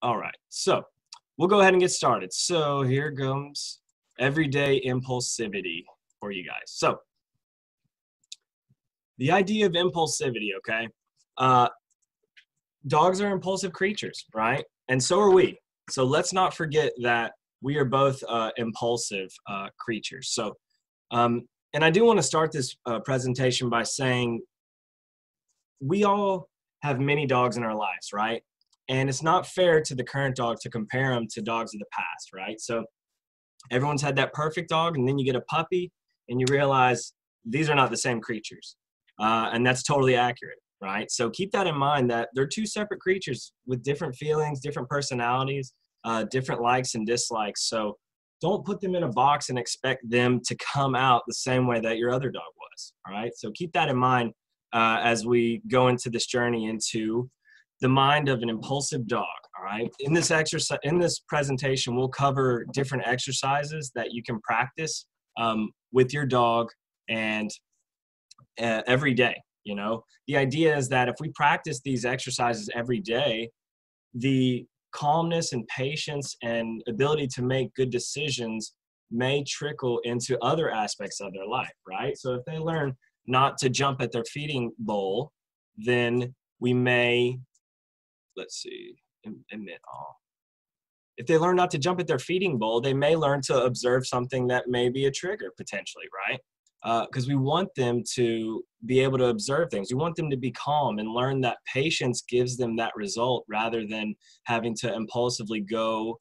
All right, so we'll go ahead and get started. So here comes everyday impulsivity for you guys. So the idea of impulsivity, okay? Dogs are impulsive creatures, right? And so are we. So let's not forget that we are both impulsive creatures. So, and I do want to start this presentation by saying we all have many dogs in our lives, right? And it's not fair to the current dog to compare them to dogs of the past, right? So everyone's had that perfect dog, and then you get a puppy, and you realize these are not the same creatures. And that's totally accurate, right? So keep that in mind that they're two separate creatures with different feelings, different personalities, different likes and dislikes. So don't put them in a box and expect them to come out the same way that your other dog was, all right? So keep that in mind as we go into this journey into the mind of an impulsive dog, all right? In this presentation, we'll cover different exercises that you can practice with your dog and every day, you know? The idea is that if we practice these exercises every day, the calmness and patience and ability to make good decisions may trickle into other aspects of their life, right? So if they learn not to jump at their feeding bowl, then we may, let's see, admit all. If they learn not to jump at their feeding bowl, they may learn to observe something that may be a trigger potentially, right? Because we want them to be able to observe things. We want them to be calm and learn that patience gives them that result rather than having to impulsively go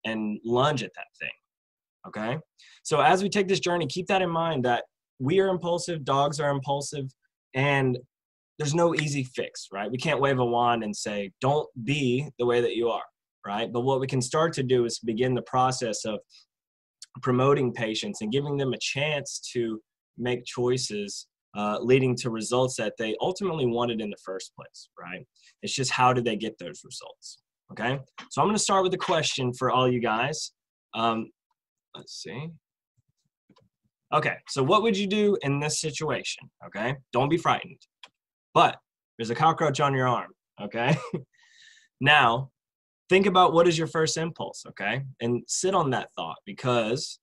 and lunge at that thing, okay? So as we take this journey, keep that in mind that we are impulsive, dogs are impulsive, and there's no easy fix, right? We can't wave a wand and say, don't be the way that you are, right? But what we can start to do is begin the process of promoting patience and giving them a chance to make choices leading to results that they ultimately wanted in the first place, right? It's just how did they get those results, okay? So I'm going to start with a question for all you guys. Let's see. Okay, so what would you do in this situation, okay? Don't be frightened. But there's a cockroach on your arm, okay? Now, think about what is your first impulse, okay? And sit on that thought because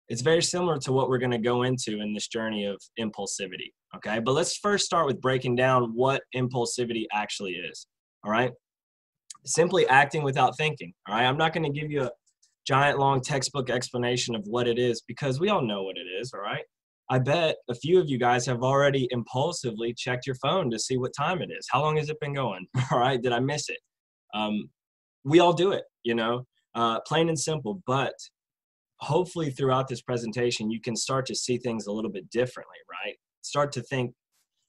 it's very similar to what we're going to go into in this journey of impulsivity, okay? But let's first start with breaking down what impulsivity actually is, all right? Simply acting without thinking, all right? I'm not going to give you a giant long textbook explanation of what it is because we all know what it is, all right? I bet a few of you guys have already impulsively checked your phone to see what time it is. How long has it been going? All right, did I miss it? We all do it, you know, plain and simple. But hopefully throughout this presentation, you can start to see things a little bit differently, right? Start to think,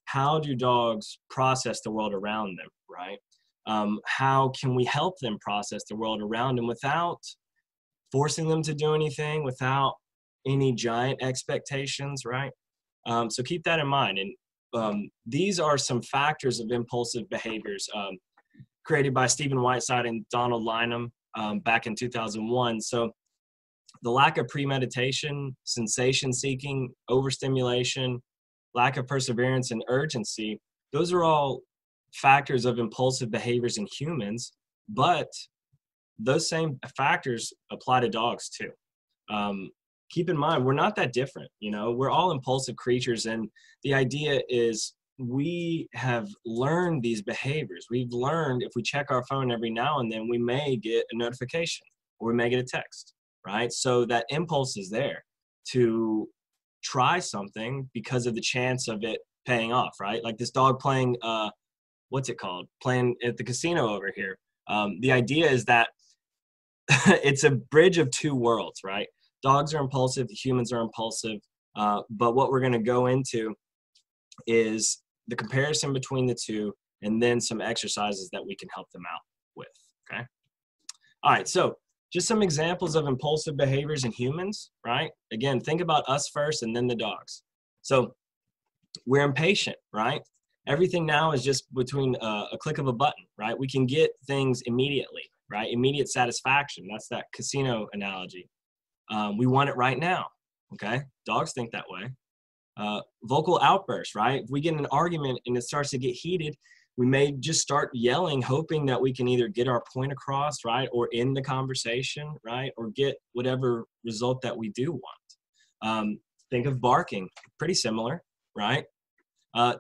how do dogs process the world around them, right? How can we help them process the world around them without forcing them to do anything, without any giant expectations, right? So keep that in mind. And these are some factors of impulsive behaviors created by Stephen Whiteside and Donald Lynham back in 2001. So the lack of premeditation, sensation seeking, overstimulation, lack of perseverance and urgency, those are all factors of impulsive behaviors in humans, but those same factors apply to dogs too. Keep in mind, we're not that different, you know, we're all impulsive creatures. And the idea is we have learned these behaviors. We've learned if we check our phone every now and then, we may get a notification or we may get a text, right? So that impulse is there to try something because of the chance of it paying off, right? Like this dog playing, what's it called? Playing at the casino over here. The idea is that it's a bridge of two worlds, right? Dogs are impulsive, humans are impulsive, but what we're going to go into is the comparison between the two and then some exercises that we can help them out with, okay? All right, so just some examples of impulsive behaviors in humans, right? Again, think about us first and then the dogs. So we're impatient, right? Everything now is just between a click of a button, right? We can get things immediately, right? Immediate satisfaction. That's that casino analogy. We want it right now, okay? Dogs think that way. Vocal outbursts, right? If we get in an argument and it starts to get heated, We may just start yelling, hoping that we can either get our point across, right, or end the conversation, right, or get whatever result that we do want. Think of barking, pretty similar, right?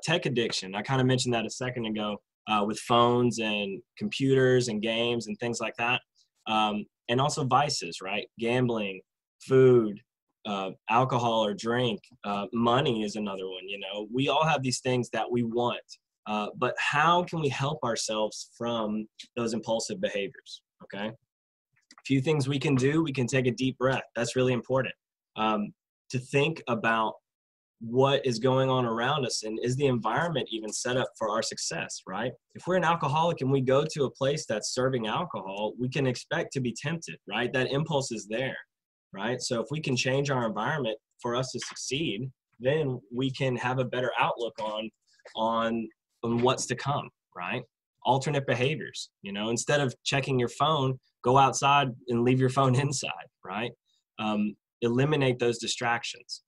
Tech addiction, I kind of mentioned that a second ago, with phones and computers and games and things like that. And also vices, right? Gambling, food, alcohol or drink, money is another one. You know, we all have these things that we want, but how can we help ourselves from those impulsive behaviors? Okay, a few things we can do. We can take a deep breath. That's really important, to think about what is going on around us, and is the environment even set up for our success, right? If we're an alcoholic and we go to a place that's serving alcohol, we can expect to be tempted, right? That impulse is there, right? So if we can change our environment for us to succeed, then we can have a better outlook on what's to come, right? Alternate behaviors, you know, instead of checking your phone, go outside and leave your phone inside, right? Eliminate those distractions.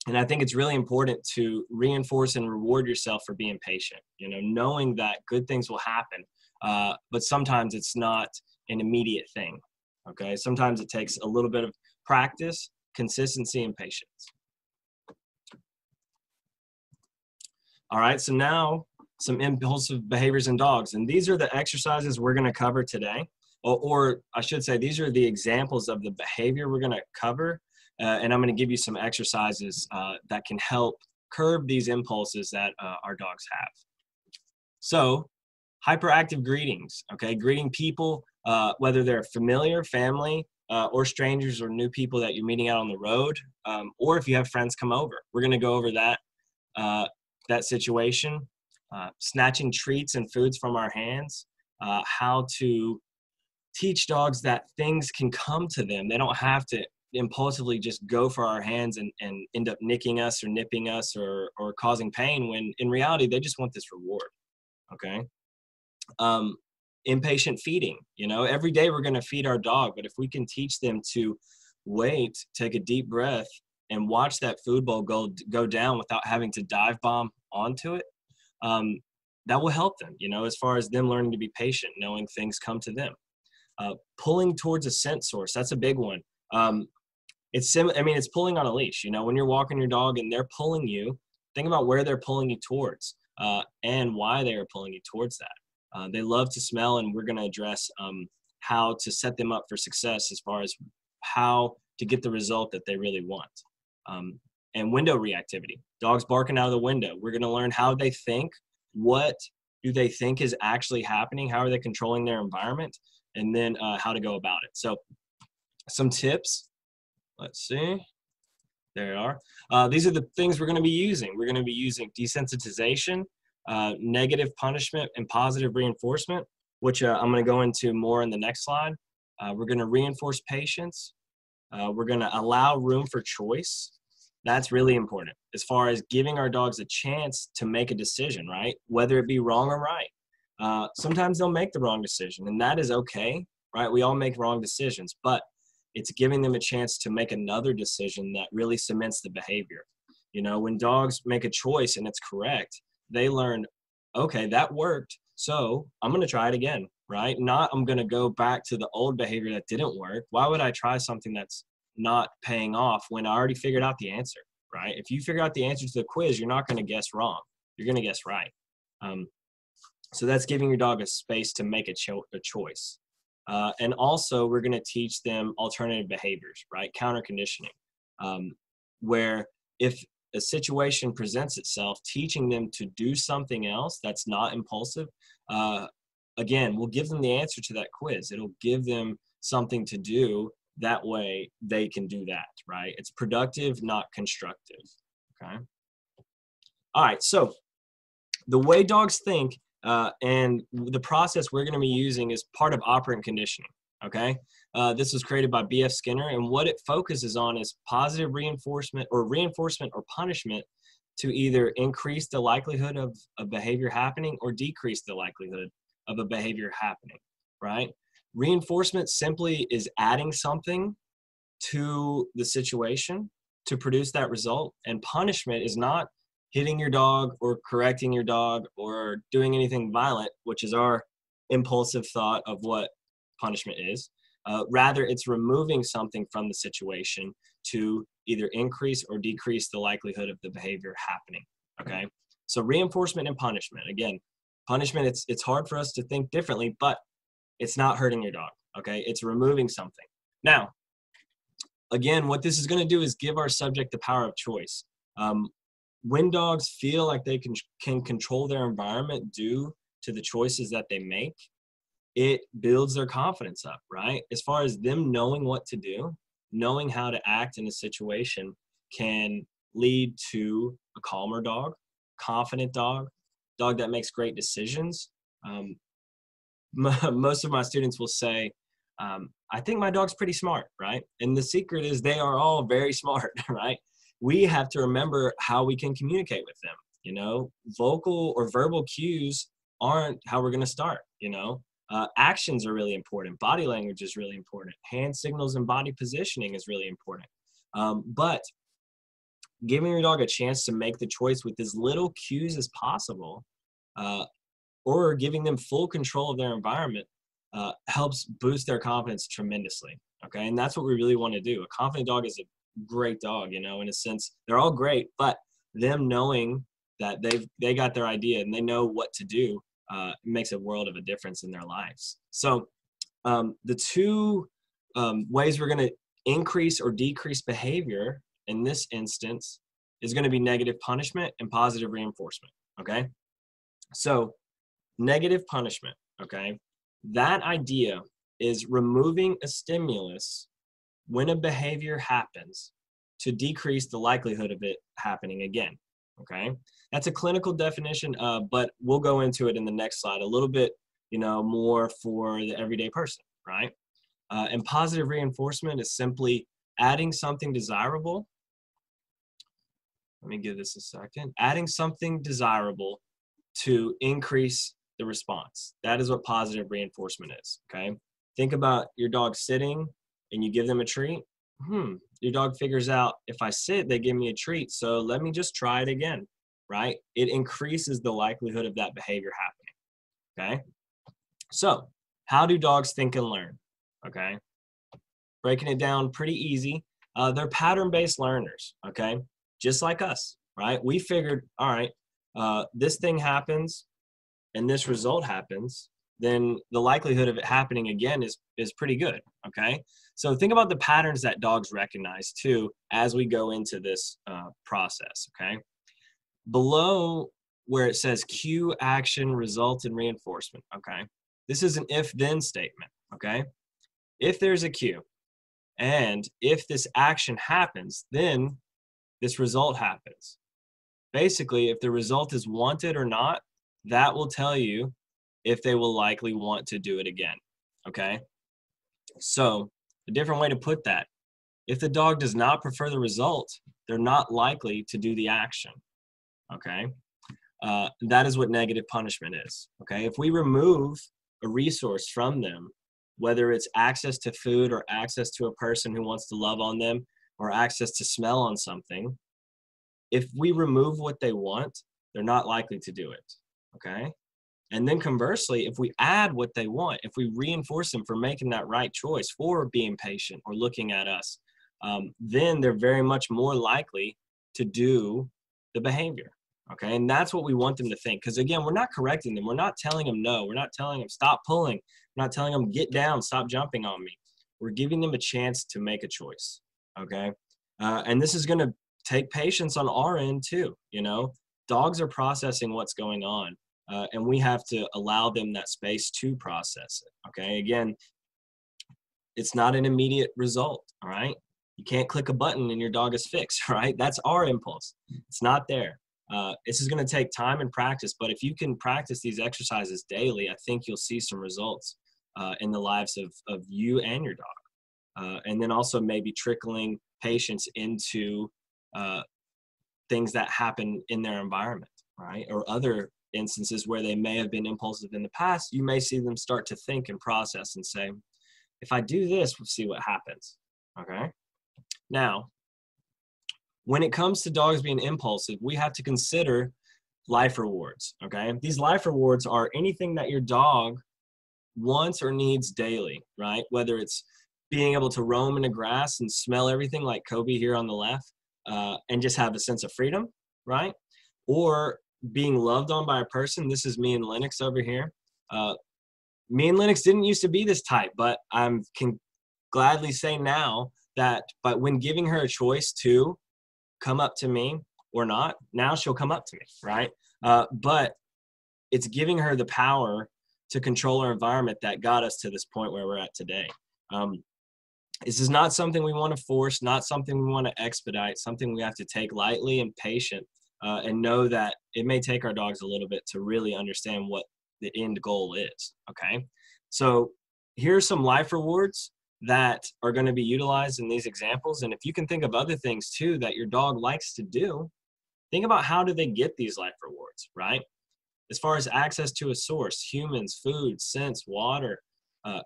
And I think it's really important to reinforce and reward yourself for being patient, you know, knowing that good things will happen, but sometimes it's not an immediate thing, okay? Sometimes it takes a little bit of practice, consistency, and patience. All right, so now some impulsive behaviors in dogs. And these are the exercises we're gonna cover today, or I should say, these are the examples of the behavior we're gonna cover. And I'm going to give you some exercises that can help curb these impulses that our dogs have. So, hyperactive greetings, okay? Greeting people, whether they're familiar, family, or strangers or new people that you're meeting out on the road, or if you have friends come over. We're going to go over that situation. Snatching treats and foods from our hands, how to teach dogs that things can come to them. They don't have to impulsively just go for our hands and end up nicking us or nipping us or causing pain, when in reality they just want this reward. Okay. Impatient feeding, you know, every day we're going to feed our dog, but if we can teach them to wait, take a deep breath, and watch that food bowl go down without having to dive bomb onto it, that will help them, you know, as far as them learning to be patient, knowing things come to them. Pulling towards a scent source, that's a big one. It's pulling on a leash. You know, when you're walking your dog and they're pulling you, think about where they're pulling you towards, and why they are pulling you towards that. They love to smell, and we're going to address how to set them up for success as far as how to get the result that they really want. And window reactivity. Dogs barking out of the window. We're going to learn how they think. What do they think is actually happening? How are they controlling their environment? And then how to go about it. So some tips. Let's see. There you are. These are the things we're going to be using. We're going to be using desensitization, negative punishment, and positive reinforcement, which I'm going to go into more in the next slide. We're going to reinforce patience. We're going to allow room for choice. That's really important as far as giving our dogs a chance to make a decision, right? Whether it be wrong or right. Sometimes they'll make the wrong decision, and that is okay, right? We all make wrong decisions, but it's giving them a chance to make another decision that really cements the behavior. You know, when dogs make a choice and it's correct, they learn, okay, that worked, so I'm going to try it again, right? Not I'm going to go back to the old behavior that didn't work. Why would I try something that's not paying off when I already figured out the answer, right? If you figure out the answer to the quiz, you're not going to guess wrong. You're going to guess right. So that's giving your dog a space to make a choice. And also, we're going to teach them alternative behaviors, right? Counter conditioning, where if a situation presents itself, teaching them to do something else that's not impulsive, again, we'll give them the answer to that quiz. It'll give them something to do. That way they can do that, right? It's productive, not constructive, okay? All right, so the way dogs think and the process we're going to be using is part of operant conditioning, okay? This was created by B.F. Skinner, and what it focuses on is positive reinforcement or punishment to either increase the likelihood of a behavior happening or decrease the likelihood of a behavior happening, right? Reinforcement simply is adding something to the situation to produce that result, and punishment is not hitting your dog or correcting your dog or doing anything violent, which is our impulsive thought of what punishment is. Rather, it's removing something from the situation to either increase or decrease the likelihood of the behavior happening, okay? So reinforcement and punishment. Again, punishment, it's hard for us to think differently, but it's not hurting your dog, okay? It's removing something. Now, again, what this is going to do is give our subject the power of choice. When dogs feel like they can control their environment due to the choices that they make, it builds their confidence up, right? As far as them knowing what to do, knowing how to act in a situation can lead to a calmer dog, confident dog that makes great decisions. Most of my students will say, I think my dog's pretty smart, right? And the secret is they are all very smart, right? We have to remember how we can communicate with them. You know, vocal or verbal cues aren't how we're going to start, you know. Actions are really important. Body language is really important. Hand signals and body positioning is really important. But giving your dog a chance to make the choice with as little cues as possible, or giving them full control of their environment, helps boost their confidence tremendously. Okay, and that's what we really want to do. A confident dog is a great dog, you know, in a sense. They're all great, but them knowing that they got their idea and they know what to do, makes a world of a difference in their lives. So the two ways we're going to increase or decrease behavior in this instance is going to be negative punishment and positive reinforcement, okay? So negative punishment, okay? That idea is removing a stimulus when a behavior happens to decrease the likelihood of it happening again, okay? That's a clinical definition, but we'll go into it in the next slide a little bit, you know, more for the everyday person, right? And positive reinforcement is simply adding something desirable. Let me give this a second. Adding something desirable to increase the response. That is what positive reinforcement is, okay? Think about your dog sitting and you give them a treat. Your dog figures out, if I sit, they give me a treat, so let me just try it again, right? It increases the likelihood of that behavior happening, okay? So how do dogs think and learn, okay? Breaking it down pretty easy. They're pattern-based learners, okay? Just like us, right? We figured, all right, this thing happens and this result happens, then the likelihood of it happening again is pretty good, okay? So think about the patterns that dogs recognize too as we go into this process, okay? Below where it says cue, action, result, and reinforcement, okay? This is an if-then statement, okay? If there's a cue and if this action happens, then this result happens. Basically, if the result is wanted or not, that will tell you if they will likely want to do it again, okay? So a different way to put that, if the dog does not prefer the result, they're not likely to do the action, okay? That is what negative punishment is, okay? If we remove a resource from them, whether it's access to food or access to a person who wants to love on them or access to smell on something, if we remove what they want, they're not likely to do it, okay? And then conversely, if we add what they want, if we reinforce them for making that right choice, for being patient or looking at us, then they're very much more likely to do the behavior, okay? And that's what we want them to think. Because again, we're not correcting them. We're not telling them no. We're not telling them stop pulling. We're not telling them get down, stop jumping on me. We're giving them a chance to make a choice, okay? And this is going to take patience on our end too, you know? Dogs are processing what's going on. And we have to allow them that space to process it, okay? Again, it's not an immediate result, all right? You can't click a button and your dog is fixed, right? That's our impulse. It's not there. This is going to take time and practice, but if you can practice these exercises daily, I think you'll see some results in the lives of you and your dog. And then also maybe trickling patience into things that happen in their environment, right? Or other instances where they may have been impulsive in the past, you may see them start to think and process and say, if I do this, we'll see what happens, okay? Now, when it comes to dogs being impulsive, we have to consider life rewards, okay? These life rewards are anything that your dog wants or needs daily, right? Whether it's being able to roam in the grass and smell everything like Kobe here on the left, and just have a sense of freedom, right? Or being loved on by a person. This is me and Lennox over here. Me and Lennox didn't used to be this type, but I can gladly say now that, but when giving her a choice to come up to me or not, now she'll come up to me, right? But it's giving her the power to control our environment that got us to this point where we're at today. This is not something we want to force, not something we want to expedite, something we have to take lightly and patient, and know that it may take our dogs a little bit to really understand what the end goal is, okay? So here's some life rewards that are going to be utilized in these examples. And if you can think of other things too that your dog likes to do, think about how do they get these life rewards, right? As far as access to a source, humans, food, scents, water,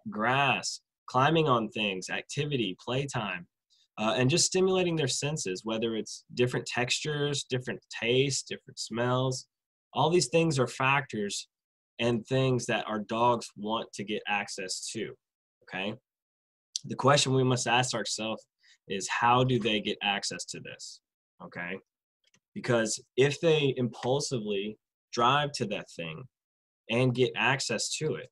grass, climbing on things, activity, playtime, and just stimulating their senses, whether it's different textures, different tastes, different smells. All these things are factors and things that our dogs want to get access to, okay? The question we must ask ourselves is, how do they get access to this, okay? Because if they impulsively drive to that thing and get access to it,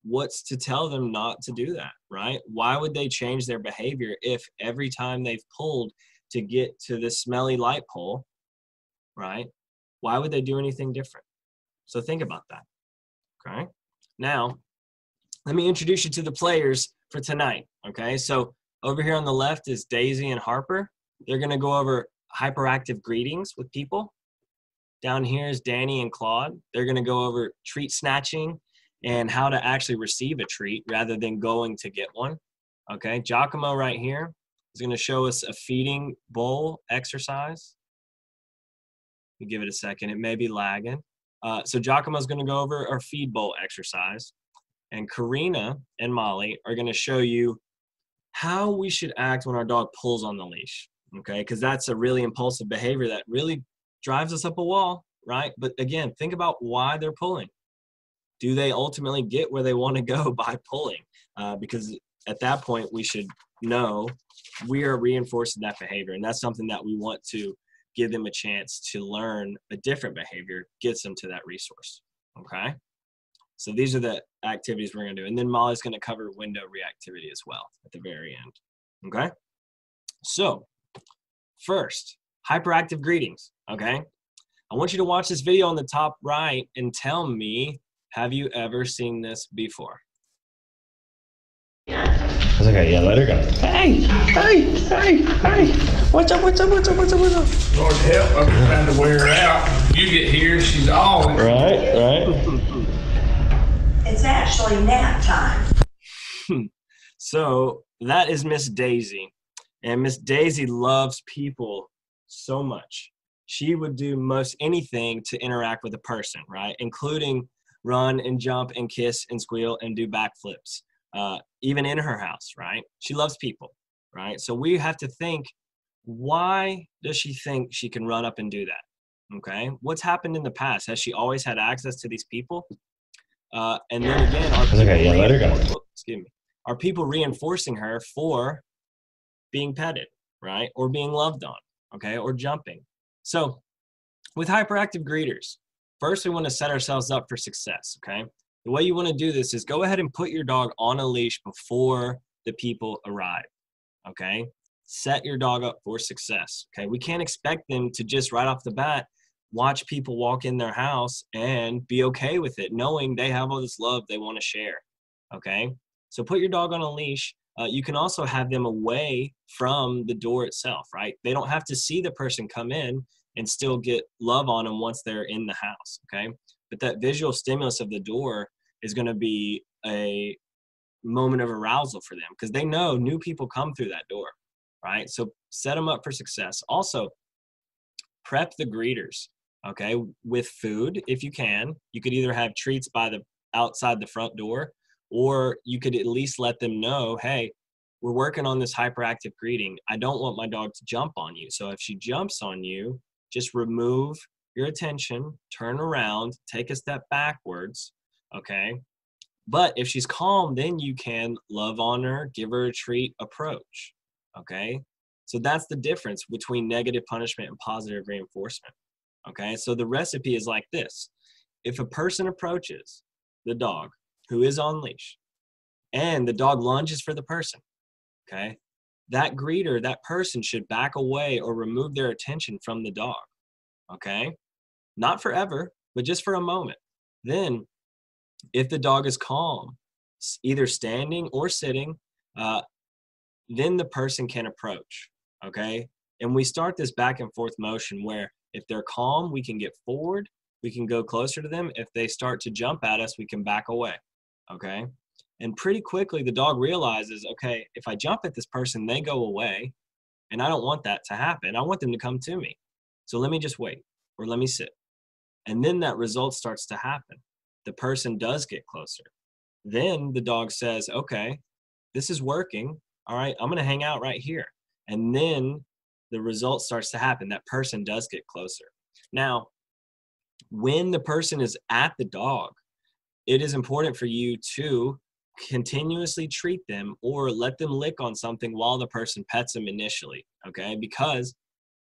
what's to tell them not to do that, right? Why would they change their behavior if every time they've pulled to get to this smelly light pole, right? Why would they do anything different? So think about that, okay? Now, let me introduce you to the players for tonight, okay? So over here on the left is Daisy and Harper. They're gonna go over hyperactive greetings with people. Down here is Danny and Claude. They're gonna go over treat snatching and how to actually receive a treat rather than going to get one, okay? Giacomo right here is gonna show us a feeding bowl exercise. Let me give it a second, it may be lagging. So Giacomo's gonna go over our feed bowl exercise, and Karina and Molly are gonna show you how we should act when our dog pulls on the leash, okay? Because that's a really impulsive behavior that really drives us up a wall, right? But again, think about why they're pulling. Do they ultimately get where they want to go by pulling? Because at that point, we should know we are reinforcing that behavior. And that's something that we want to give them a chance to learn a different behavior, gets them to that resource, okay? So these are the activities we're going to do. And then Molly's going to cover window reactivity as well at the very end, okay? So first, hyperactive greetings, okay? I want you to watch this video on the top right and tell me, have you ever seen this before? It's okay, yeah, let her go. Hey, hey, hey, hey. What's up, what's up, what's up, what's up, what's up? Lord help, I'm trying to wear her out. You get here, she's all in. Right, right. It's actually nap time. So that is Miss Daisy. And Miss Daisy loves people so much. She would do most anything to interact with a person, right? Including run and jump and kiss and squeal and do backflips, even in her house, right? She loves people, right? So we have to think, why does she think she can run up and do that? Okay, what's happened in the past? Has she always had access to these people? And then again, are people, okay, yeah, let her go. Excuse me, are people reinforcing her for being petted, right? Or being loved on, okay? Or jumping. So with hyperactive greeters, first we want to set ourselves up for success, okay? The way you want to do this is go ahead and put your dog on a leash before the people arrive, okay? Set your dog up for success, okay? We can't expect them to just right off the bat watch people walk in their house and be okay with it, knowing they have all this love they want to share, okay? So put your dog on a leash. You can also have them away from the door itself, right? They don't have to see the person come in and still get love on them once they're in the house, okay? But that visual stimulus of the door is going to be a moment of arousal for them because they know new people come through that door, right? So set them up for success. Also, prep the greeters, okay, with food if you can. You could either have treats by the outside the front door, or you could at least let them know, hey, we're working on this hyperactive greeting. I don't want my dog to jump on you. So if she jumps on you, just remove your attention, turn around, take a step backwards, okay? But if she's calm, then you can love on her, give her a treat, approach, okay? So that's the difference between negative punishment and positive reinforcement, okay? So the recipe is like this. If a person approaches the dog who is on leash and the dog lunges for the person, okay, that greeter, that person should back away or remove their attention from the dog, okay? Not forever, but just for a moment. Then, if the dog is calm, either standing or sitting, then the person can approach, okay? And we start this back and forth motion where if they're calm, we can get forward, we can go closer to them. If they start to jump at us, we can back away, okay? And pretty quickly, the dog realizes, okay, if I jump at this person, they go away, and I don't want that to happen. I want them to come to me. So let me just wait, or let me sit. And then that result starts to happen. The person does get closer. Then the dog says, okay, this is working. All right, I'm gonna hang out right here. And then the result starts to happen. That person does get closer. Now, when the person is at the dog, it is important for you to continuously treat them or let them lick on something while the person pets them initially, okay? Because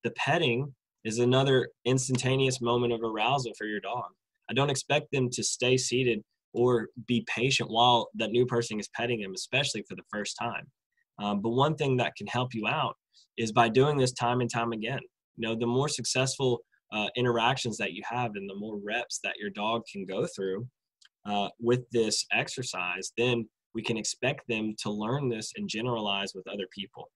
the petting is another instantaneous moment of arousal for your dog. I don't expect them to stay seated or be patient while that new person is petting them, especially for the first time. But one thing that can help you out is by doing this time and time again. You know, the more successful interactions that you have and the more reps that your dog can go through with this exercise, then we can expect them to learn this and generalize with other people.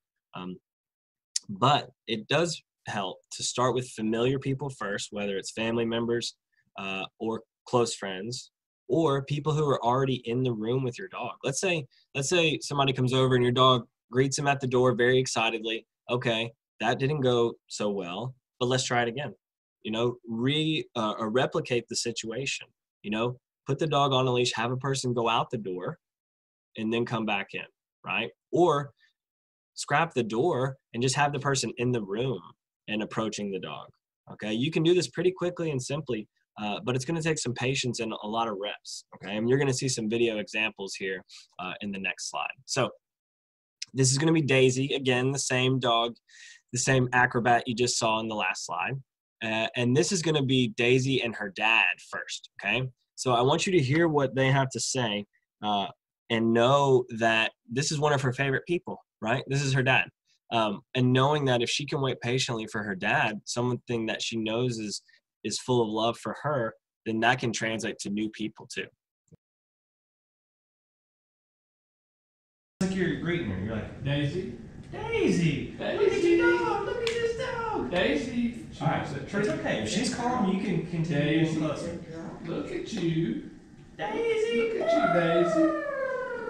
But it does help to start with familiar people first, whether it's family members or close friends, or people who are already in the room with your dog. Let's say somebody comes over and your dog greets him at the door very excitedly. Okay, that didn't go so well, but let's try it again. You know, replicate the situation. You know, put the dog on a leash, have a person go out the door, and then come back in, right? Or scrap the door and just have the person in the room and approaching the dog. Okay, you can do this pretty quickly and simply, but it's going to take some patience and a lot of reps. Okay, and you're going to see some video examples here in the next slide. So this is going to be Daisy, again, the same dog, the same acrobat you just saw in the last slide. And this is going to be Daisy and her dad first. Okay, so I want you to hear what they have to say and know that this is one of her favorite people, right? This is her dad. And knowing that if she can wait patiently for her dad, something that she knows is full of love for her, then that can translate to new people too. Like you're greeting her, you're like, Daisy. Daisy, Daisy. look at your dog, look at this dog. Daisy. All right, it's okay. If she's calm, you can continue Daisy. closer. Look at you. Daisy. Look at you, Daisy.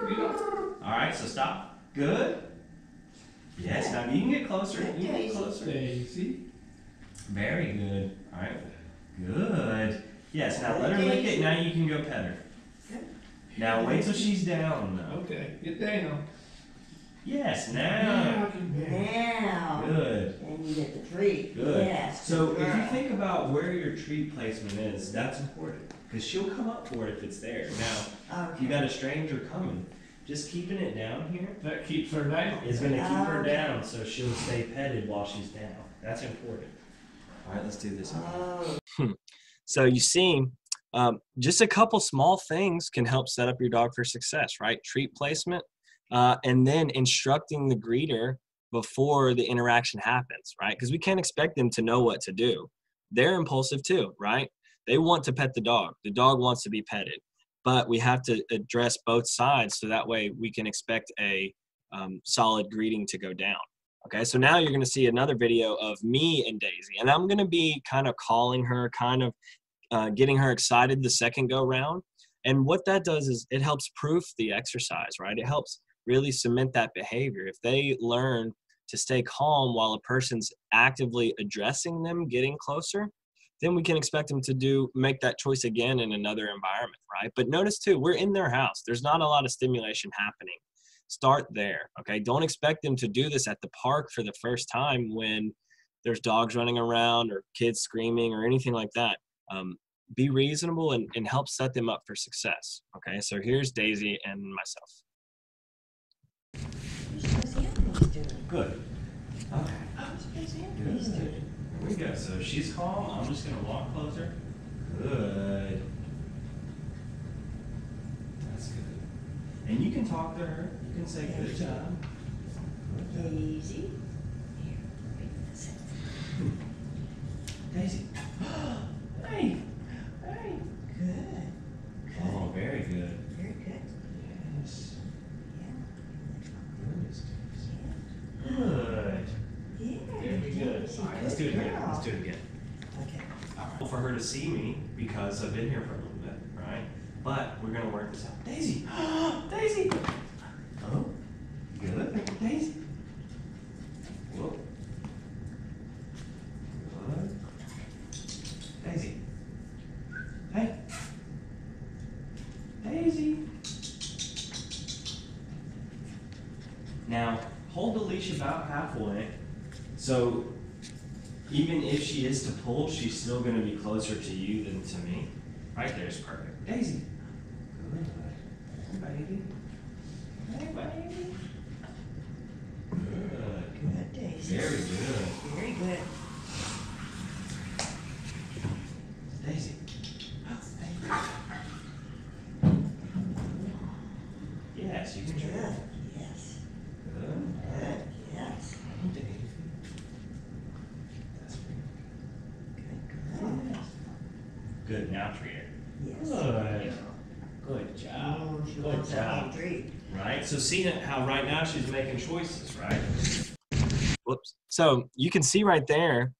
You know. All right, so stop. Good. Yes, now you can get closer. You can get closer. Daisy. Very good. All right. Good. Yes, now let her lick it. Now you can go pet her. Now wait till she's down, though. Okay, get down. Yes, now. Now. Good. And you get the treat. Good. Yes. So if you think about where your treat placement is, that's important. Because she'll come up for it if it's there. Now, if you got a stranger coming, just keeping it down here That keeps her down. is going to keep her down so she'll stay petted while she's down. That's important. All right, let's do this. So you see, just a couple small things can help set up your dog for success, right? Treat placement, and then instructing the greeter before the interaction happens, right? Because we can't expect them to know what to do. They're impulsive too, right? They want to pet the dog. The dog wants to be petted. But we have to address both sides so that way we can expect a solid greeting to go down. Okay, so now you're going to see another video of me and Daisy. And I'm going to be kind of calling her, kind of getting her excited the second go round. And what that does is it helps proof the exercise, right? It helps really cement that behavior. If they learn to stay calm while a person's actively addressing them, getting closer, then we can expect them to make that choice again in another environment, right? But notice too, we're in their house. There's not a lot of stimulation happening. Start there, okay? Don't expect them to do this at the park for the first time when there's dogs running around or kids screaming or anything like that. Be reasonable and help set them up for success, okay? So here's Daisy and myself. Good. Okay. Good. Here we go. So she's calm. I'm just going to walk closer. Good. That's good. And you can talk to her. You can say, good job. Daisy. Daisy. Hey. Hey. Good. Oh, very good. Very good. Yes. Yeah. Good. Yeah. Very good. All right, let's do it again. Let's do it again. Okay. All right. For her to see me because I've been here for a little bit, right? But we're gonna work this out. Daisy. Daisy. Oh. Good. Daisy. Whoa. Good. Daisy. Hey. Daisy. Now, hold the leash about halfway. So, even if she is to pull, she's still going to be closer to you than to me. Right there's perfect. Daisy. Good. Hey, baby. Hey, baby. Good. Good, Daisy. Very good. Very good. Daisy. Yes, you can try. Good. Yes. Good. Good. Yes. Daisy. That's pretty Good. good. Now treat her. Yes. Good. Good job. Oh, she Good wants that job. whole treat. Right? So see how right now she's making choices, right? Whoops. So you can see right there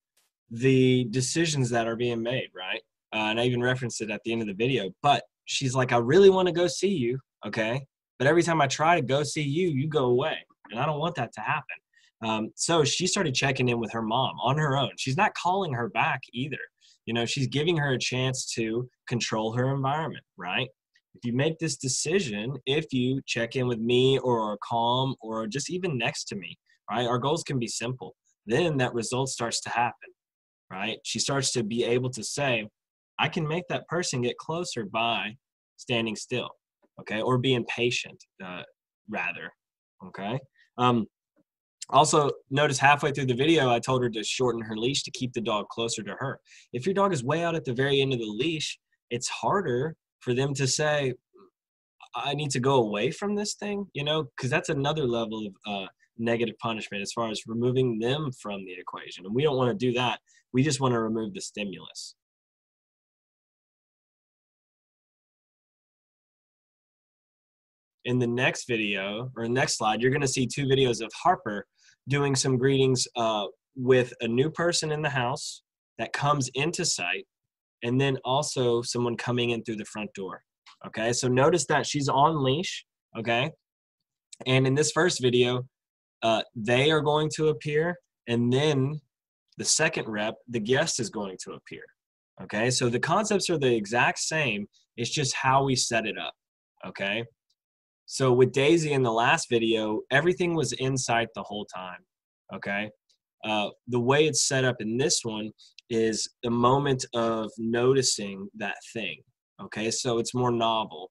the decisions that are being made, right? And I even referenced it at the end of the video. But she's like, I really want to go see you, okay? But every time I try to go see you, you go away. And I don't want that to happen. So she started checking in with her mom on her own. She's not calling her back either. You know, she's giving her a chance to control her environment, right? If you make this decision, if you check in with me or are calm or just even next to me, right? Our goals can be simple. Then that result starts to happen, right? She starts to be able to say, I can make that person get closer by standing still, okay? Or being patient, rather, okay? Also, notice halfway through the video, I told her to shorten her leash to keep the dog closer to her. If your dog is way out at the very end of the leash, it's harder for them to say, I need to go away from this thing, you know, because that's another level of negative punishment as far as removing them from the equation. And we don't want to do that. We just want to remove the stimulus. In the next video, or next slide, you're going to see 2 videos of Harper doing some greetings with a new person in the house that comes into sight, and then also someone coming in through the front door. Okay, so notice that she's on leash, okay? And in this first video, they are going to appear, and then the second rep, the guest is going to appear, okay? So the concepts are the exact same, it's just how we set it up, okay? So with Daisy in the last video, everything was in sight the whole time, okay? The way it's set up in this one is the moment of noticing that thing, okay? So it's more novel.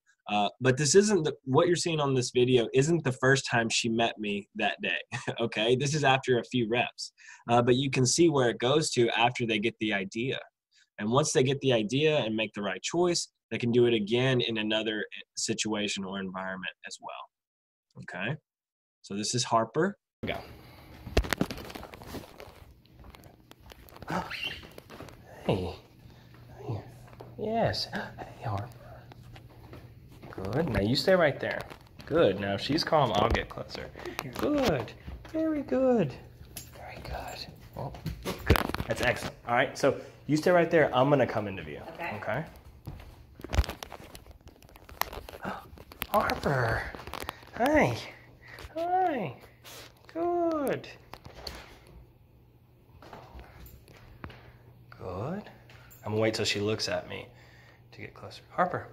But this isn't, what you're seeing on this video isn't the first time she met me that day, okay? This is after a few reps. But you can see where it goes to after they get the idea. And once they get the idea and make the right choice, they can do it again in another situation or environment as well. Okay? So this is Harper. Go. Hey. Yes. Hey, Harper. Good. Now you stay right there. Good. Now if she's calm, I'll get closer. Good. Very good. Very good. Well, good. That's excellent. All right. So you stay right there. I'm going to come into view. Okay. Okay? Harper. Hi. Hi. Good. Good. I'm gonna wait till she looks at me to get closer. Harper.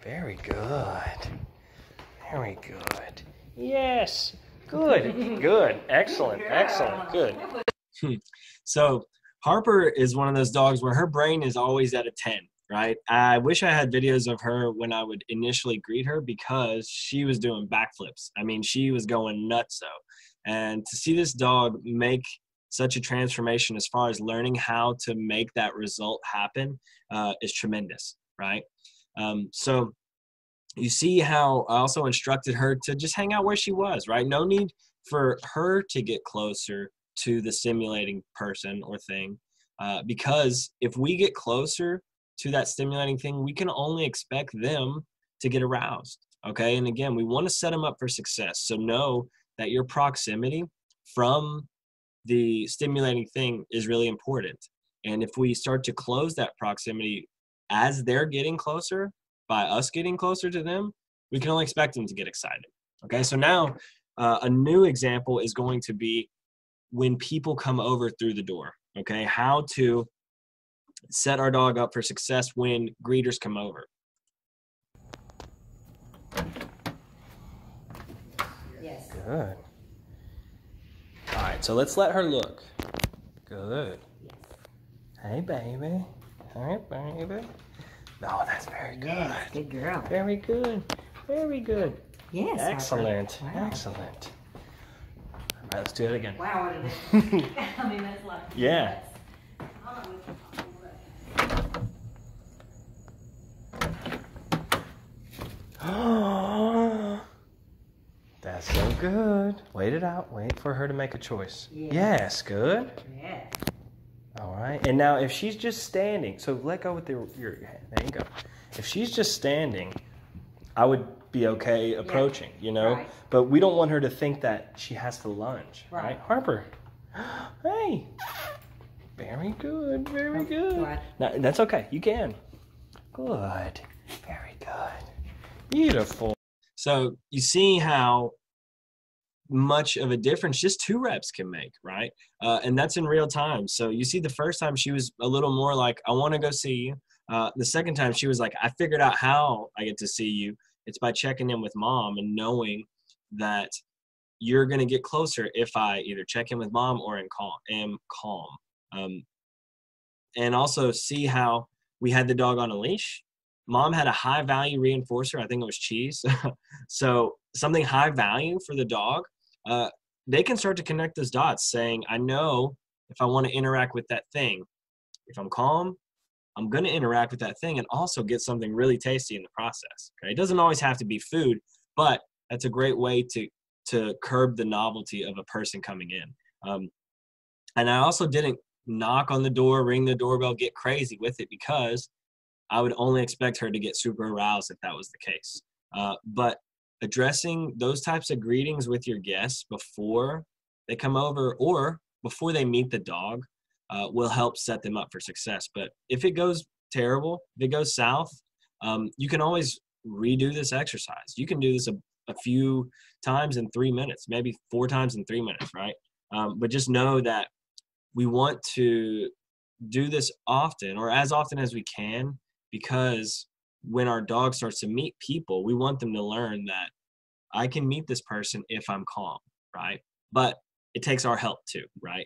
Very good. Very good. Yes. Good. Good. Excellent. Excellent. Good. So Harper is one of those dogs where her brain is always at a 10, right? I wish I had videos of her when I would initially greet her because she was doing backflips. I mean, she was going nuts. And to see this dog make such a transformation as far as learning how to make that result happen is tremendous, right? So you see how I also instructed her to just hang out where she was, right? No need for her to get closer to the stimulating person or thing, because if we get closer to that stimulating thing, we can only expect them to get aroused, okay? And again, we want to set them up for success. So know that your proximity from the stimulating thing is really important. And if we start to close that proximity as they're getting closer, by us getting closer to them, we can only expect them to get excited. Okay, so now a new example is going to be when people come over through the door. Okay, how to set our dog up for success when greeters come over. Yes. Good. All right, so let's let her look. Good. Hey, baby. Hey, baby. Oh, that's very good. Yes, good girl. Very good. Very good. Yes. Excellent. Harper. Wow. Excellent. All right, let's do it again. Wow, what is it? I mean, that's like. Yeah. That's so good. Wait it out. Wait for her to make a choice. Yes. Yes, good. Yes. All right. And now if she's just standing, so let go with your hand. There you go. If she's just standing, I would be okay approaching, you know? Right. But we don't want her to think that she has to lunge, right? Harper. Hey. Very good. Very good. Right. Now, that's okay. You can. Good. Very good. Beautiful. So you see how much of a difference just 2 reps can make, right? And that's in real time. So you see the first time she was a little more like, I want to go see you. The second time she was like, I figured out how I get to see you. It's by checking in with mom and knowing that you're going to get closer if I either check in with mom or am calm. And also see how we had the dog on a leash. Mom had a high value reinforcer. I think it was cheese. So something high value for the dog. They can start to connect those dots saying, I know if I want to interact with that thing, if I'm calm, I'm going to interact with that thing and also get something really tasty in the process. Okay? It doesn't always have to be food, but that's a great way to curb the novelty of a person coming in. And I also didn't knock on the door, ring the doorbell, get crazy with it because I would only expect her to get super aroused if that was the case. But addressing those types of greetings with your guests before they come over or before they meet the dog will help set them up for success. But if it goes terrible, if it goes south, you can always redo this exercise. You can do this a few times in 3 minutes, maybe 4 times in 3 minutes, right? But just know that we want to do this often or as often as we can, because when our dog starts to meet people, we want them to learn that I can meet this person if I'm calm, right? But it takes our help too, right?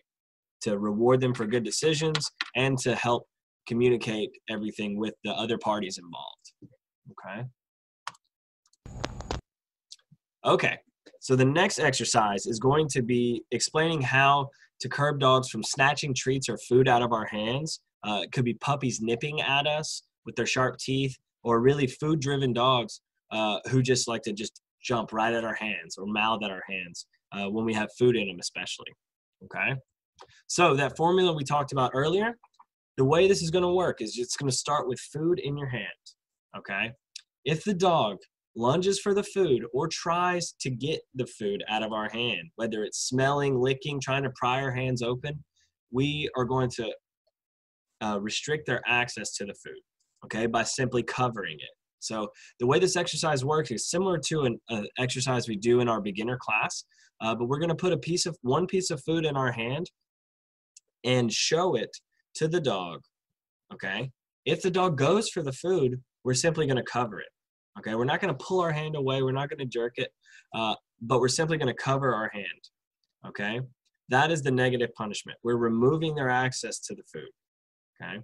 To reward them for good decisions and to help communicate everything with the other parties involved, okay? Okay, so the next exercise is going to be explaining how to curb dogs from snatching treats or food out of our hands. It could be puppies nipping at us with their sharp teeth, or really food-driven dogs who just like to just jump right at our hands or mouth at our hands when we have food in them especially, okay? So that formula we talked about earlier, the way this is going to work is it's going to start with food in your hand, okay? If the dog lunges for the food or tries to get the food out of our hand, whether it's smelling, licking, trying to pry our hands open, we are going to restrict their access to the food, okay, by simply covering it. So the way this exercise works is similar to an exercise we do in our beginner class, but we're going to put one piece of food in our hand and show it to the dog, okay? If the dog goes for the food, we're simply going to cover it, Okay, we're not going to pull our hand away. We're not going to jerk it, but we're simply going to cover our hand. Okay, that is the negative punishment. We're removing their access to the food. Okay,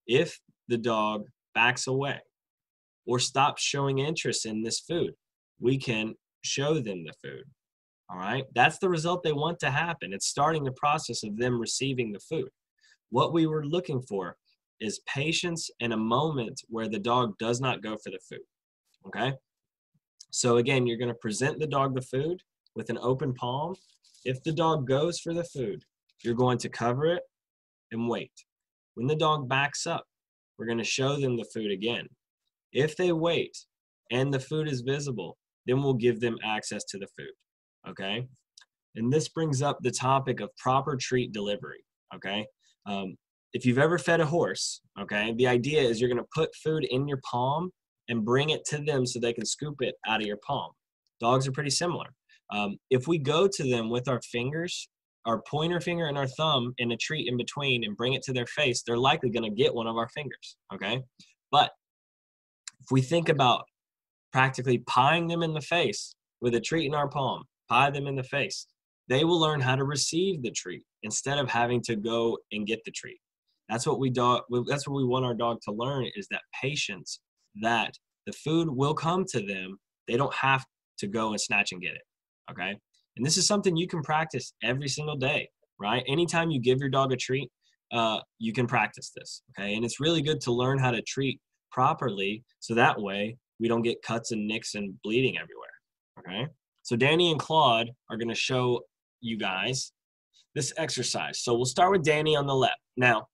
if the dog backs away or stops showing interest in this food, we can show them the food. All right, that's the result they want to happen. It's starting the process of them receiving the food. What we were looking for is patience and a moment where the dog does not go for the food. Okay, so again, you're going to present the dog the food with an open palm. If the dog goes for the food, you're going to cover it and wait. When the dog backs up, we're going to show them the food again. If they wait and the food is visible, then we'll give them access to the food. Okay, and this brings up the topic of proper treat delivery. Okay, if you've ever fed a horse, okay, the idea is you're going to put food in your palm and bring it to them so they can scoop it out of your palm. Dogs are pretty similar. If we go to them with our fingers, our pointer finger and our thumb, and a treat in between and bring it to their face, they're likely going to get one of our fingers. Okay, but if we think about practically pieing them in the face with a treat in our palm, pie them in the face, they will learn how to receive the treat instead of having to go and get the treat. That's what we want our dog to learn, is that patience, that the food will come to them. They don't have to go and snatch and get it. Okay, and this is something you can practice every single day, right? Anytime you give your dog a treat, you can practice this. Okay, and it's really good to learn how to treat properly, so that way we don't get cuts and nicks and bleeding everywhere. Okay, so Danny and Claude are going to show you guys this exercise. So we'll start with Danny on the left. Now,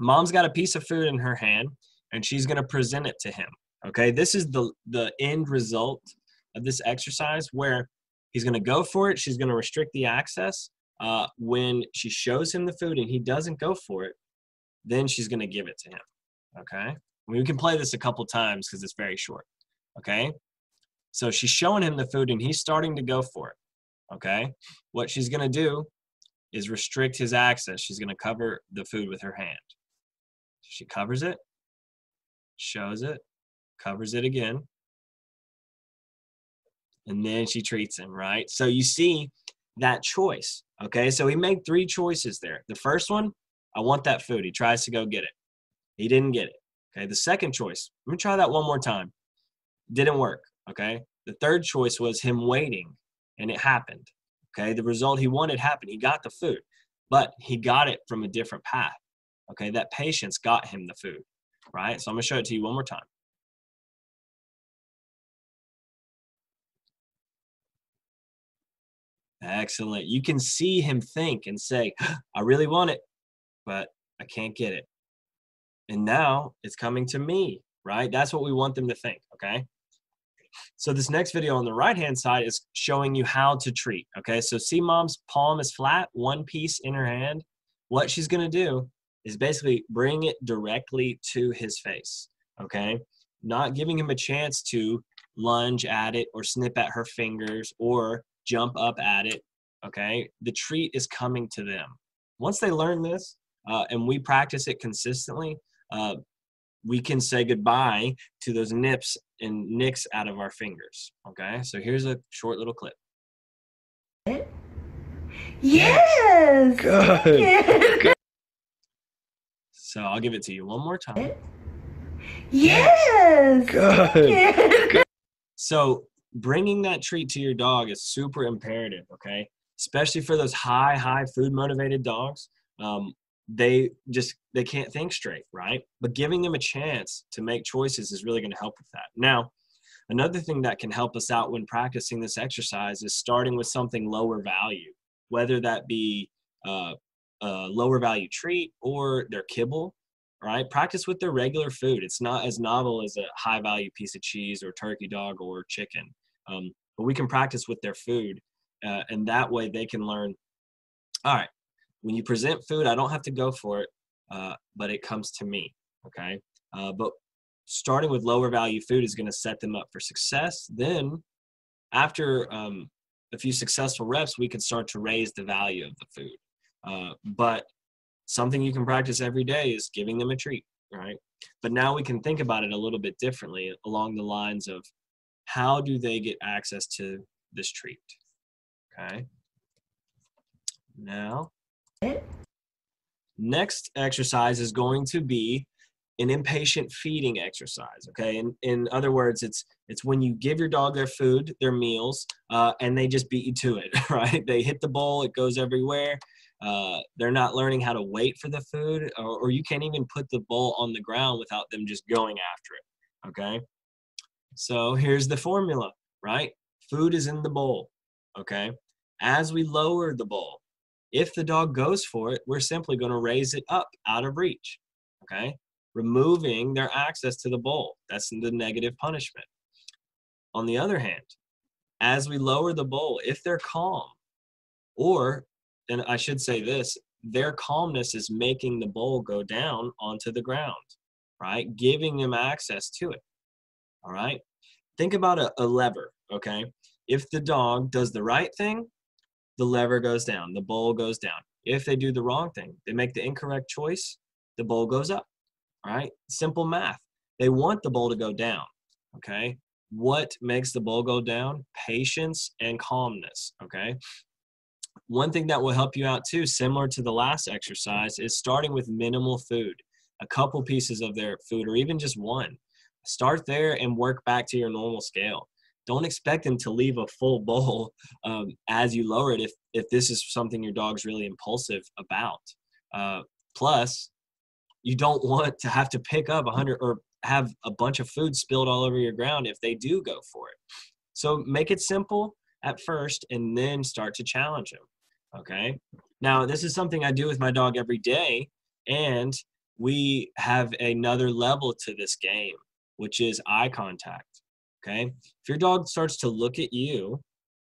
mom's got a piece of food in her hand, and she's going to present it to him. Okay, this is the end result of this exercise, where he's going to go for it. She's going to restrict the access. When she shows him the food and he doesn't go for it, then she's going to give it to him. Okay, we can play this a couple times because it's very short. Okay, so she's showing him the food and he's starting to go for it. Okay, what she's going to do is restrict his access. She's going to cover the food with her hand. She covers it, shows it, covers it again, and then she treats him, right? So you see that choice. Okay, so he made 3 choices there. The first one, I want that food. He tries to go get it. He didn't get it. Okay, the second choice, let me try that one more time. Didn't work. Okay, the third choice was him waiting, and it happened. Okay, the result he wanted happened. He got the food, but he got it from a different path. Okay, that patience got him the food, right? So I'm going to show it to you one more time. Excellent. You can see him think and say, I really want it, but I can't get it. And now it's coming to me, right? That's what we want them to think, okay? So this next video on the right-hand side is showing you how to treat, okay? So see mom's palm is flat, one piece in her hand. What she's going to do is basically bring it directly to his face, okay? Not giving him a chance to lunge at it or snip at her fingers or jump up at it, okay? The treat is coming to them. Once they learn this and we practice it consistently, we can say goodbye to those nips and nicks out of our fingers, okay? So here's a short little clip. Yes! Good. Yes! Good. So I'll give it to you one more time. Yes! Good. Yes! Good. So bringing that treat to your dog is super imperative, okay? Especially for those high food motivated dogs. They can't think straight, right? But giving them a chance to make choices is really going to help with that. Now, another thing that can help us out when practicing this exercise is starting with something lower value, whether that be a lower value treat or their kibble, right? Practice with their regular food. It's not as novel as a high value piece of cheese or turkey dog or chicken, but we can practice with their food, and that way they can learn, all right, when you present food, I don't have to go for it, but it comes to me, okay? But starting with lower value food is going to set them up for success. Then after a few successful reps, we can start to raise the value of the food. But something you can practice every day is giving them a treat, right? But now we can think about it a little bit differently along the lines of how do they get access to this treat? Okay. Now, next exercise is going to be an impatient feeding exercise. Okay. In other words, it's when you give your dog their food, their meals, and they just beat you to it, right? They hit the bowl, it goes everywhere. They're not learning how to wait for the food, or you can't even put the bowl on the ground without them just going after it. Okay. So here's the formula, right? Food is in the bowl. Okay. As we lower the bowl, if the dog goes for it, we're simply going to raise it up out of reach. Okay. Removing their access to the bowl. That's the negative punishment. On the other hand, as we lower the bowl, if they're calm, and I should say this, their calmness is making the bowl go down onto the ground, right? Giving them access to it, all right? Think about a lever, okay? If the dog does the right thing, the lever goes down, the bowl goes down. If they do the wrong thing, they make the incorrect choice, the bowl goes up, all right? Simple math. They want the bowl to go down, okay? What makes the bowl go down? Patience and calmness, okay? One thing that will help you out too, similar to the last exercise, is starting with minimal food, a couple pieces of their food, or even just one. Start there and work back to your normal scale. Don't expect them to leave a full bowl as you lower it if this is something your dog's really impulsive about. Plus, you don't want to have to pick up 100 or have a bunch of food spilled all over your ground if they do go for it. So make it simple at first and then start to challenge them. Okay. Now, this is something I do with my dog every day, and we have another level to this game, which is eye contact. Okay. If your dog starts to look at you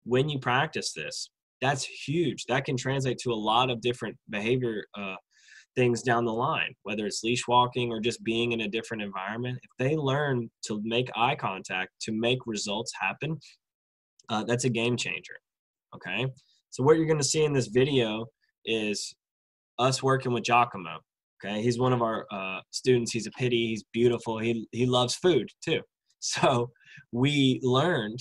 when you practice this, that's huge. That can translate to a lot of different behavior things down the line, whether it's leash walking or just being in a different environment. If they learn to make eye contact, to make results happen, that's a game changer. Okay. So what you're going to see in this video is us working with Giacomo. Okay. He's one of our students. He's a pity. He's beautiful. He loves food too. So we learned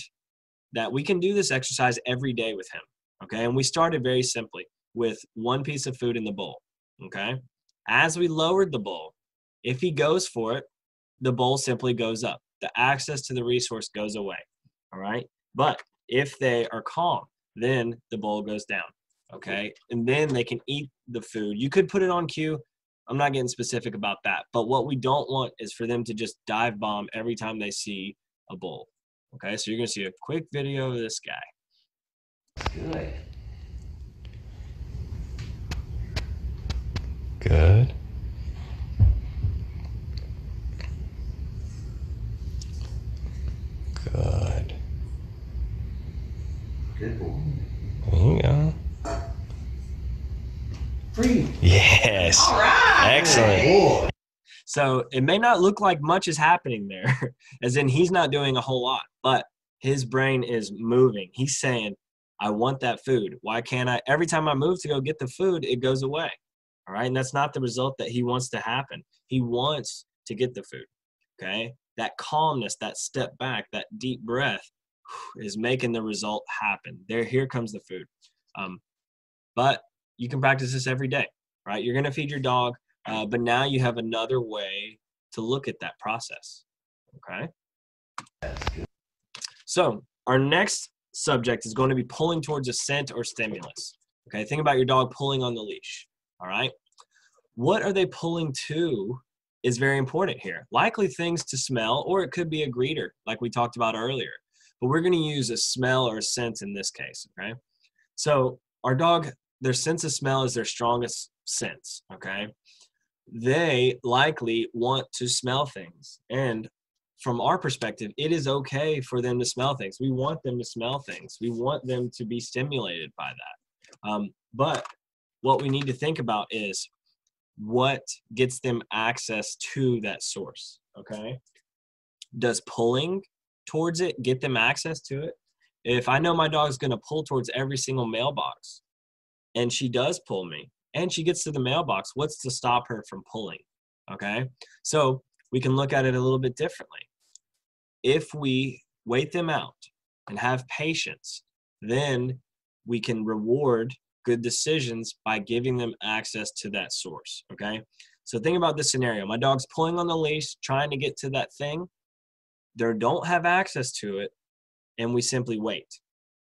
that we can do this exercise every day with him. Okay. And we started very simply with one piece of food in the bowl. Okay. As we lowered the bowl, if he goes for it, the bowl simply goes up. The access to the resource goes away. All right. But if they are calm, then the bowl goes down. Okay. And then they can eat the food. You could put it on cue. I'm not getting specific about that. But what we don't want is for them to just dive bomb every time they see a bowl. Okay. So you're going to see a quick video of this guy. Good. Good. Good. Good boy. There you go. Free. Yes. All right. Excellent. Boy. So it may not look like much is happening there, as in he's not doing a whole lot, but his brain is moving. He's saying, I want that food. Why can't I? Every time I move to go get the food, it goes away. All right. And that's not the result that he wants to happen. He wants to get the food. Okay. That calmness, that step back, that deep breath is making the result happen. Here comes the food. But you can practice this every day, right? You're going to feed your dog, but now you have another way to look at that process. Okay. That's good. So our next subject is going to be pulling towards a scent or stimulus. Okay. Think about your dog pulling on the leash. All right. What are they pulling to is very important here. Likely things to smell, or it could be a greeter like we talked about earlier. But we're going to use a smell or a scent in this case. Okay. So our dog, their sense of smell is their strongest sense. Okay. They likely want to smell things. And from our perspective, it is okay for them to smell things. We want them to smell things. We want them to be stimulated by that. But what we need to think about is what gets them access to that source, okay? Does pulling towards it get them access to it? If I know my dog's going to pull towards every single mailbox, and she does pull me, and she gets to the mailbox, what's to stop her from pulling, okay? So we can look at it a little bit differently. If we wait them out and have patience, then we can reward good decisions by giving them access to that source, okay? So think about this scenario. My dog's pulling on the leash, trying to get to that thing. They don't have access to it, and we simply wait.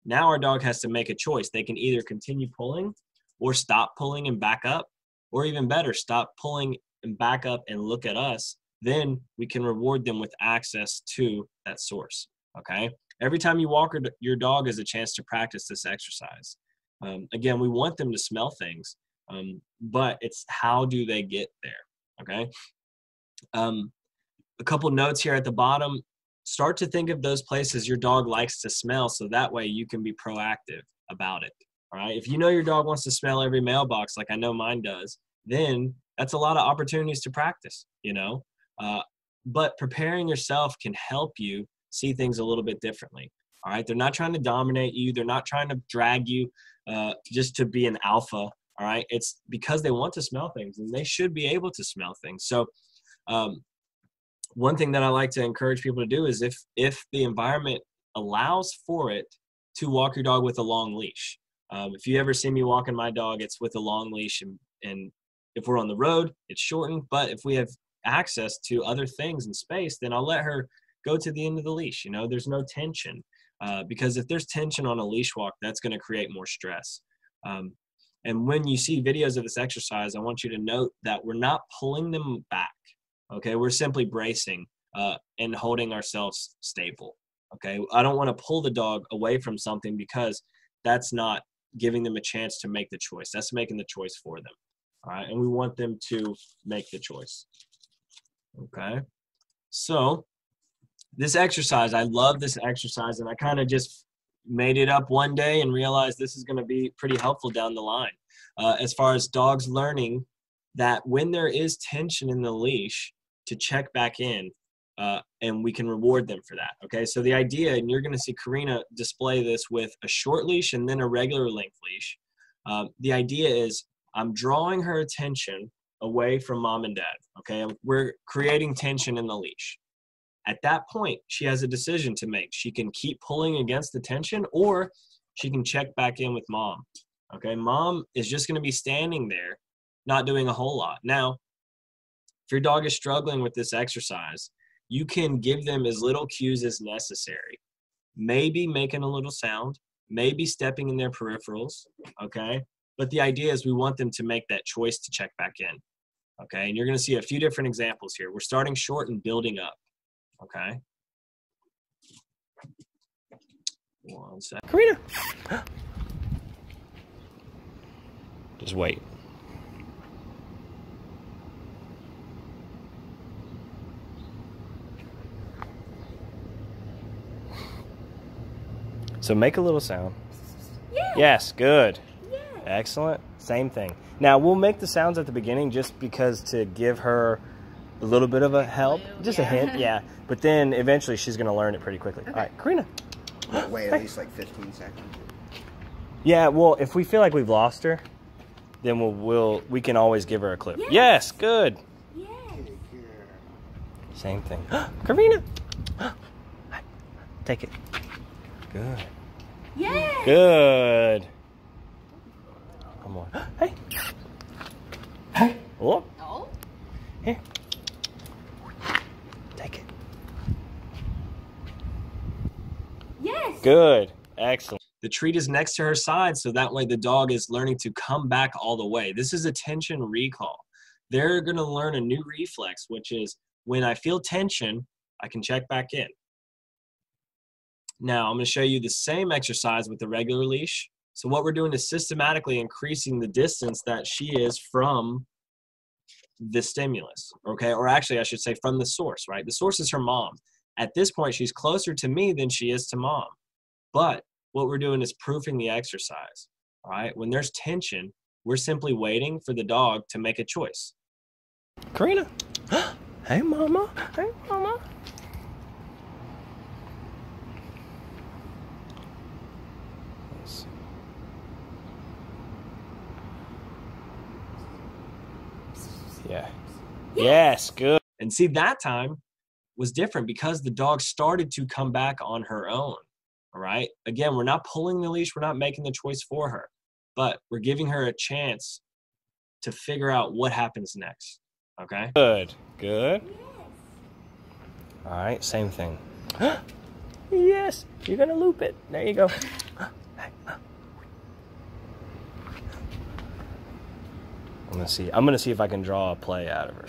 Now our dog has to make a choice. They can either continue pulling or stop pulling and back up, or even better, stop pulling and back up and look at us. Then we can reward them with access to that source, okay? Every time you walk your dog is a chance to practice this exercise. Again, we want them to smell things, but it's how do they get there, okay? A couple notes here at the bottom. Start to think of those places your dog likes to smell, so that way you can be proactive about it, all right? If you know your dog wants to smell every mailbox like I know mine does, then that's a lot of opportunities to practice, you know? But preparing yourself can help you see things a little bit differently, all right? They're not trying to dominate you. They're not trying to drag you just to be an alpha, all right? It's because they want to smell things, and they should be able to smell things. So one thing that I like to encourage people to do is if the environment allows for it, to walk your dog with a long leash. If you ever see me walking my dog, it's with a long leash, and if we're on the road, it's shortened. But if we have access to other things in space, then I'll let her go to the end of the leash. You know, there's no tension, because if there's tension on a leash walk, that's going to create more stress. And when you see videos of this exercise, I want you to note that we're not pulling them back. Okay, we're simply bracing and holding ourselves stable. Okay, I don't want to pull the dog away from something, because that's not giving them a chance to make the choice. That's making the choice for them. All right, and we want them to make the choice. Okay, so this exercise, I love this exercise, and I kind of just made it up one day and realized this is going to be pretty helpful down the line as far as dogs learning that when there is tension in the leash, to check back in, and we can reward them for that. Okay, so the idea, and you're going to see Karina display this with a short leash and then a regular length leash. The idea is I'm drawing her attention away from mom and dad. Okay, we're creating tension in the leash. At that point, she has a decision to make. She can keep pulling against the tension, or she can check back in with mom. Okay, mom is just going to be standing there, not doing a whole lot. Now, if your dog is struggling with this exercise, you can give them as little cues as necessary. Maybe making a little sound, maybe stepping in their peripherals, okay? But the idea is we want them to make that choice to check back in, okay? And you're going to see a few different examples here. We're starting short and building up, okay? One second. Karina! Just wait. So make a little sound. Yes. Yes, good. Yes. Excellent. Same thing. Now we'll make the sounds at the beginning just because to give her a little bit of a help, just a hint, yeah. But then eventually she's going to learn it pretty quickly. Okay. All right, Karina. Wait at least like 15 seconds. Yeah, well, if we feel like we've lost her, then we can always give her a clip. Yes, yes, good. Yes. Same thing. Karina. Take it. Good. Yes. Good. Come on. Hey. Hey. Oh. Oh. Here. Take it. Yes. Good. Excellent. The treat is next to her side, so that way the dog is learning to come back all the way. This is a tension recall. They're going to learn a new reflex, which is when I feel tension, I can check back in. Now, I'm going to show you the same exercise with the regular leash. So what we're doing is systematically increasing the distance that she is from the stimulus, okay? Or actually, I should say from the source, right? The source is her mom. At this point, she's closer to me than she is to mom. But what we're doing is proofing the exercise, all right? When there's tension, we're simply waiting for the dog to make a choice. Karina. Hey, mama. Hey, mama. Yeah. Yes, good. And see, that time was different because the dog started to come back on her own. All right. Again, we're not pulling the leash. We're not making the choice for her, but we're giving her a chance to figure out what happens next. Okay. Good. Good. All right. Same thing. Yes. You're going to loop it. There you go. I'm gonna see if I can draw a play out of her.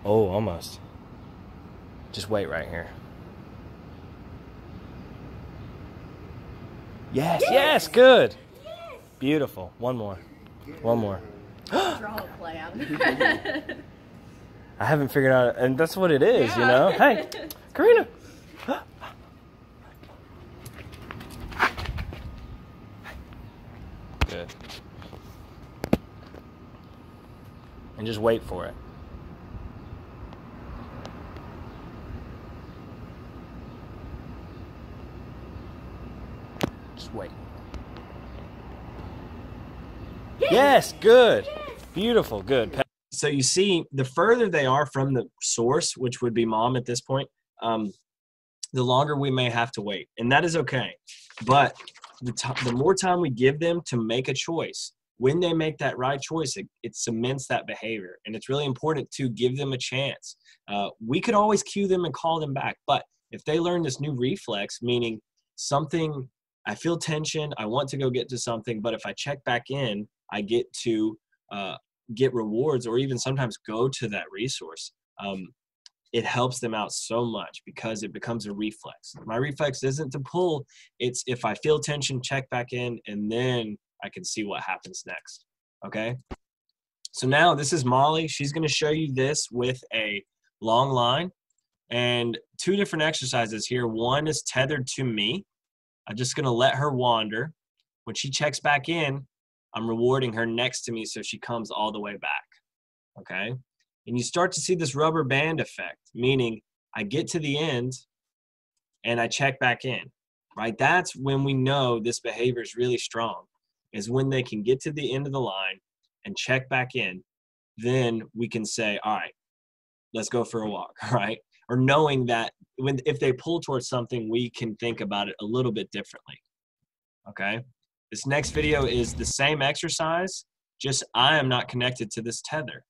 Oh, almost. Just wait right here. Yes, yes, good. Yes. Beautiful. One more. One more. Draw a play out of it. I haven't figured out, and that's what it is, you know? Hey, Karina. Good. And just wait for it. Just wait. Yes, good. Yes. Beautiful, good. So you see, the further they are from the source, which would be mom at this point, the longer we may have to wait. And that is okay. But the more time we give them to make a choice, when they make that right choice, it cements that behavior. And it's really important to give them a chance. We could always cue them and call them back. But if they learn this new reflex, meaning something, I feel tension, I want to go get to something, but if I check back in, I get to get rewards or even sometimes go to that resource. It helps them out so much because it becomes a reflex. My reflex isn't to pull. It's if I feel tension, check back in, and then I can see what happens next. Okay? So now this is Molly. She's going to show you this with a long line and two different exercises here. One is tethered to me. I'm just going to let her wander. When she checks back in, I'm rewarding her next to me so she comes all the way back. Okay? And you start to see this rubber band effect, meaning I get to the end and I check back in, right? That's when we know this behavior is really strong, is when they can get to the end of the line and check back in. Then we can say, all right, let's go for a walk, right? Or knowing that if they pull towards something, we can think about it a little bit differently, okay? This next video is the same exercise, just I am not connected to this tether.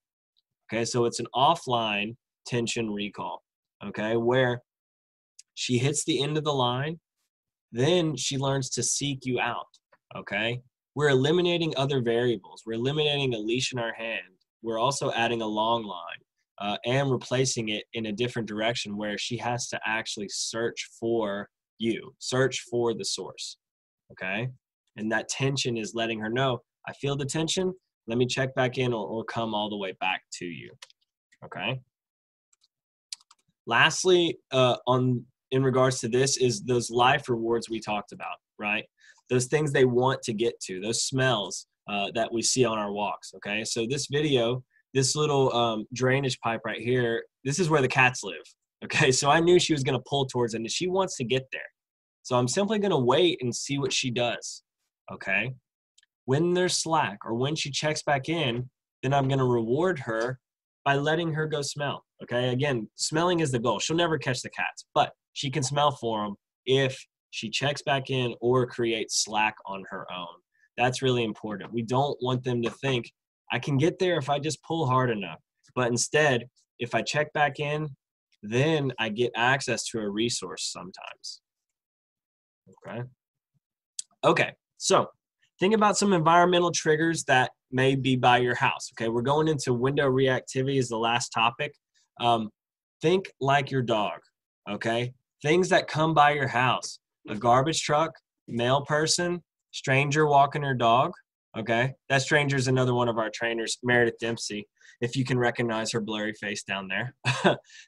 Okay, so it's an offline tension recall, okay, where she hits the end of the line, then she learns to seek you out, okay? We're eliminating other variables. We're eliminating a leash in our hand. We're also adding a long line and replacing it in a different direction where she has to actually search for you, search for the source, okay? And that tension is letting her know, I feel the tension, let me check back in or come all the way back to you, okay? Lastly, in regards to this is those life rewards we talked about, right? Those things they want to get to, those smells that we see on our walks, okay? So this video, this little drainage pipe right here, this is where the cats live, okay? So I knew she was gonna pull towards it and she wants to get there. So I'm simply gonna wait and see what she does, okay? When there's slack or when she checks back in, then I'm going to reward her by letting her go smell. Okay. Again, smelling is the goal. She'll never catch the cats, but she can smell for them if she checks back in or creates slack on her own. That's really important. We don't want them to think I can get there if I just pull hard enough. But instead, if I check back in, then I get access to a resource sometimes. Okay. Okay. So think about some environmental triggers that may be by your house. Okay, we're going into window reactivity is the last topic. Think like your dog, okay? Things that come by your house. A garbage truck, male person, stranger walking her dog, okay? That stranger is another one of our trainers, Meredith Dempsey, if you can recognize her blurry face down there.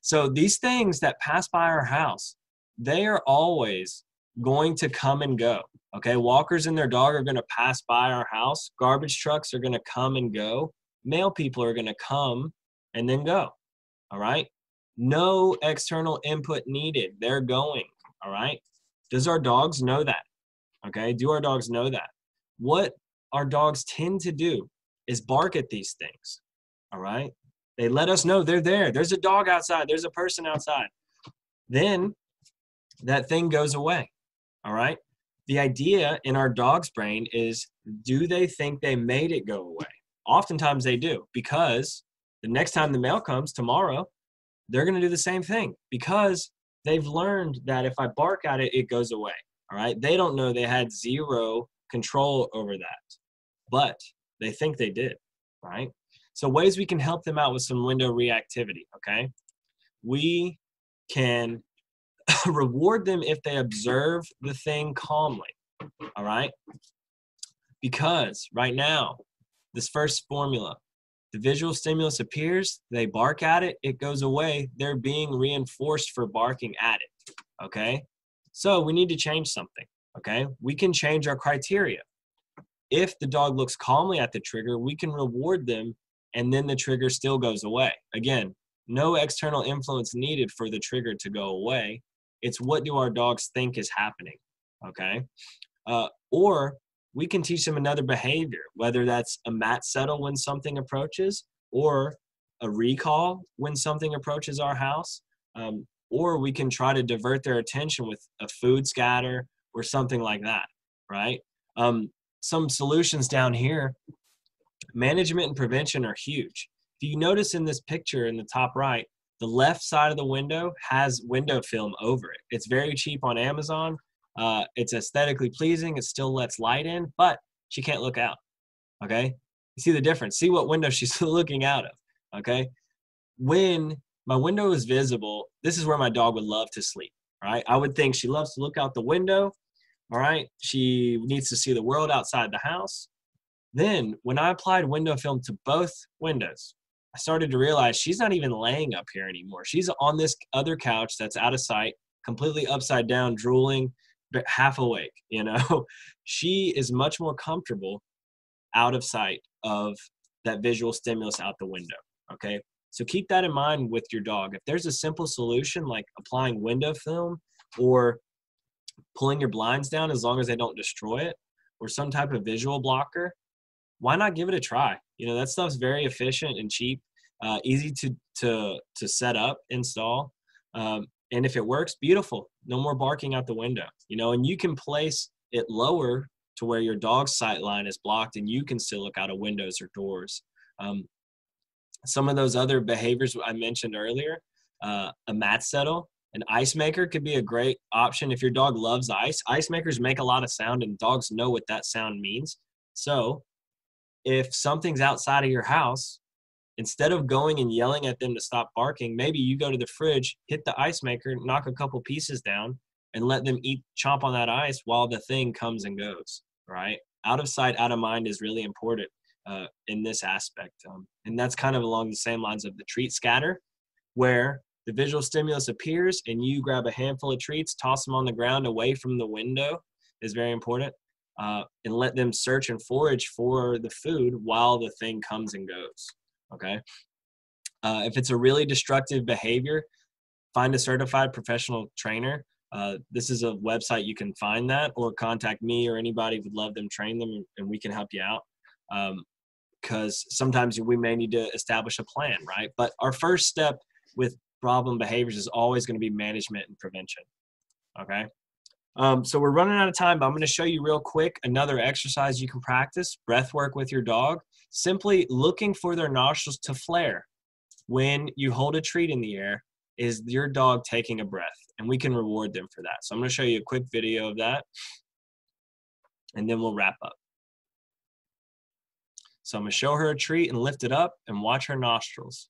So these things that pass by our house, they are always going to come and go. Okay, walkers and their dog are going to pass by our house. Garbage trucks are going to come and go. Male people are going to come and then go. All right? No external input needed. They're going. All right? Does our dogs know that? Okay, do our dogs know that? what our dogs tend to do is bark at these things, all right? They let us know they're there. There's a dog outside. There's a person outside. Then that thing goes away, all right? The idea in our dog's brain is, do they think they made it go away? Oftentimes they do, because the next time the mail comes tomorrow, they're going to do the same thing because they've learned that if I bark at it, it goes away, all right? They don't know they had zero control over that, but they think they did, right? So ways we can help them out with some window reactivity, okay? We can reward them if they observe the thing calmly, all right? Because right now, this first formula, the visual stimulus appears, they bark at it, it goes away, they're being reinforced for barking at it, okay? So we need to change something, okay? We can change our criteria. If the dog looks calmly at the trigger, we can reward them and then the trigger still goes away. Again, no external influence needed for the trigger to go away. It's what do our dogs think is happening, okay? Or we can teach them another behavior, whether that's a mat settle when something approaches, or a recall when something approaches our house, or we can try to divert their attention with a food scatter or something like that, right? Some solutions down here, management and prevention are huge. If you notice in this picture in the top right, the left side of the window has window film over it. It's very cheap on Amazon. It's aesthetically pleasing. It still lets light in, but she can't look out, okay? You see the difference. See what window she's looking out of, okay? When my window is visible, this is where my dog would love to sleep, right? I would think she loves to look out the window, all right? She needs to see the world outside the house. Then when I applied window film to both windows, I started to realize she's not even laying up here anymore. She's on this other couch that's out of sight, completely upside down, drooling, but half awake, you know? She is much more comfortable out of sight of that visual stimulus out the window, okay? So keep that in mind with your dog. If there's a simple solution like applying window film or pulling your blinds down as long as they don't destroy it, or some type of visual blocker, why not give it a try? You know, that stuff's very efficient and cheap, easy to set up, install. And if it works, beautiful. No more barking out the window, you know, and you can place it lower to where your dog's sight line is blocked and you can still look out of windows or doors. Some of those other behaviors I mentioned earlier, a mat settle, an ice maker could be a great option if your dog loves ice. Ice makers make a lot of sound and dogs know what that sound means. So if something's outside of your house, instead of going and yelling at them to stop barking, maybe you go to the fridge, hit the ice maker, knock a couple pieces down, and let them chomp on that ice while the thing comes and goes, right? Out of sight, out of mind is really important in this aspect. And that's kind of along the same lines of the treat scatter, where the visual stimulus appears and you grab a handful of treats, toss them on the ground away from the window is very important, and let them search and forage for the food while the thing comes and goes, okay? If it's a really destructive behavior, find a certified professional trainer. This is a website you can find that, or contact me or anybody who would love them, train them, and we can help you out. Because sometimes we may need to establish a plan, right? But our first step with problem behaviors is always going to be management and prevention, okay? So we're running out of time, but I'm going to show you real quick another exercise you can practice, breath work with your dog, simply looking for their nostrils to flare. When you hold a treat in the air, is your dog taking a breath? And we can reward them for that. So I'm going to show you a quick video of that, and then we'll wrap up. So I'm going to show her a treat and lift it up and watch her nostrils.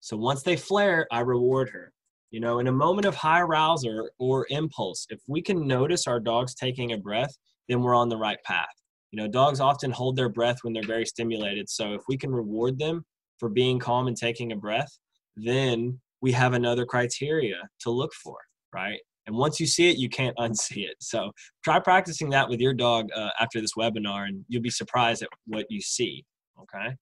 So once they flare, I reward her. You know, in a moment of high arousal or impulse, if we can notice our dogs taking a breath, then we're on the right path. You know, dogs often hold their breath when they're very stimulated. So if we can reward them for being calm and taking a breath, then we have another criteria to look for, right? And once you see it, you can't unsee it. So try practicing that with your dog after this webinar, and you'll be surprised at what you see, okay?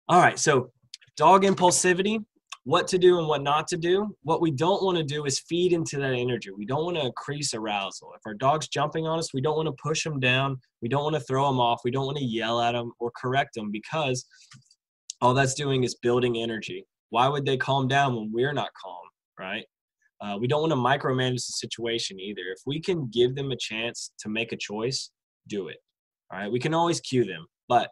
All right, so dog impulsivity. what to do and what not to do. What we don't want to do is feed into that energy. We don't want to increase arousal. If our dog's jumping on us, we don't want to push them down. We don't want to throw them off. We don't want to yell at them or correct them, because all that's doing is building energy. Why would they calm down when we're not calm, right? We don't want to micromanage the situation either. If we can give them a chance to make a choice, do it. All right. We can always cue them, but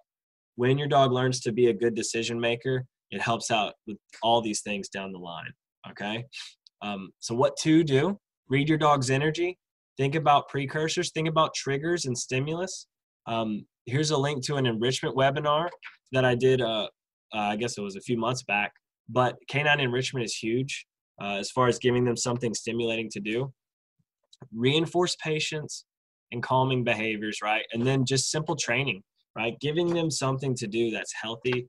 when your dog learns to be a good decision maker, it helps out with all these things down the line. Okay. So what to do? Read your dog's energy. Think about precursors. Think about triggers and stimulus. Here's a link to an enrichment webinar that I did. I guess it was a few months back. But canine enrichment is huge as far as giving them something stimulating to do. Reinforce patience and calming behaviors, right? And then just simple training, right? Giving them something to do that's healthy,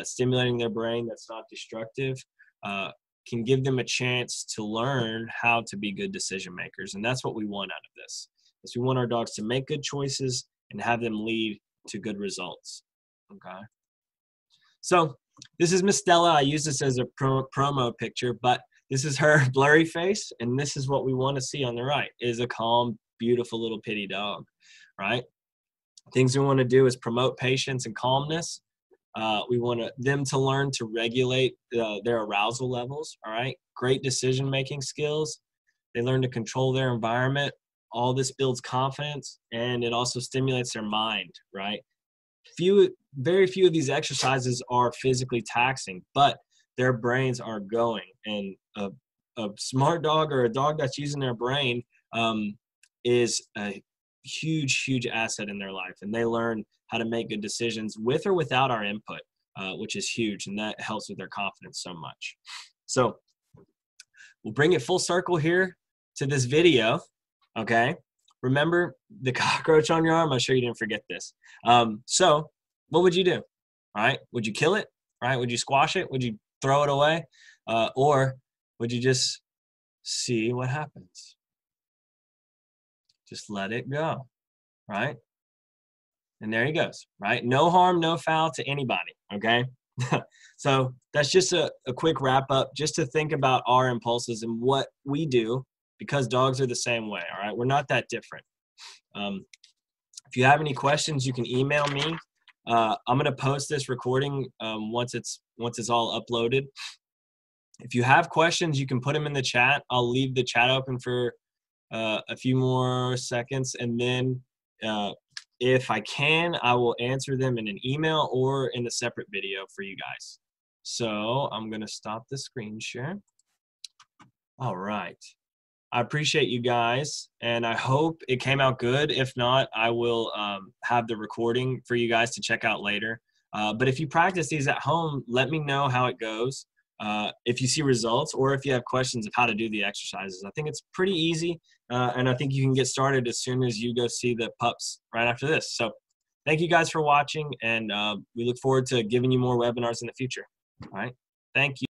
stimulating their brain that's not destructive, can give them a chance to learn how to be good decision makers. And that's what we want out of this, is we want our dogs to make good choices and have them lead to good results, okay? So this is Miss Stella. I use this as a promo picture, but this is her blurry face, and this is what we want to see on the right, is a calm, beautiful little pitty dog, right? Things we want to do is promote patience and calmness. We want them to learn to regulate their arousal levels, all right? Great decision-making skills. They learn to control their environment. All this builds confidence, and it also stimulates their mind, right? Very few of these exercises are physically taxing, but their brains are going. And a smart dog, or a dog that's using their brain, is a huge asset in their life. And they learn how to make good decisions with or without our input, which is huge. And that helps with their confidence so much. So we'll bring it full circle here to this video, okay? Remember the cockroach on your arm? I'm sure you didn't forget this. So what would you do? All right. Would you kill it? All right. Would you squash it? Would you throw it away? Or would you just see what happens? Just let it go. Right. And there he goes. Right. No harm, no foul to anybody. Okay. So that's just a quick wrap up, just to think about our impulses and what we do, because dogs are the same way. All right. We're not that different. If you have any questions, you can email me. I'm going to post this recording once it's all uploaded. If you have questions, you can put them in the chat. I'll leave the chat open for a few more seconds, and then if I can, I will answer them in an email or in a separate video for you guys. So I'm going to stop the screen share. All right. I appreciate you guys, and I hope it came out good. If not, I will have the recording for you guys to check out later. But if you practice these at home, let me know how it goes. If you see results, or if you have questions of how to do the exercises. I think it's pretty easy, and I think you can get started as soon as you go see the pups right after this. So thank you guys for watching, and we look forward to giving you more webinars in the future. All right. Thank you.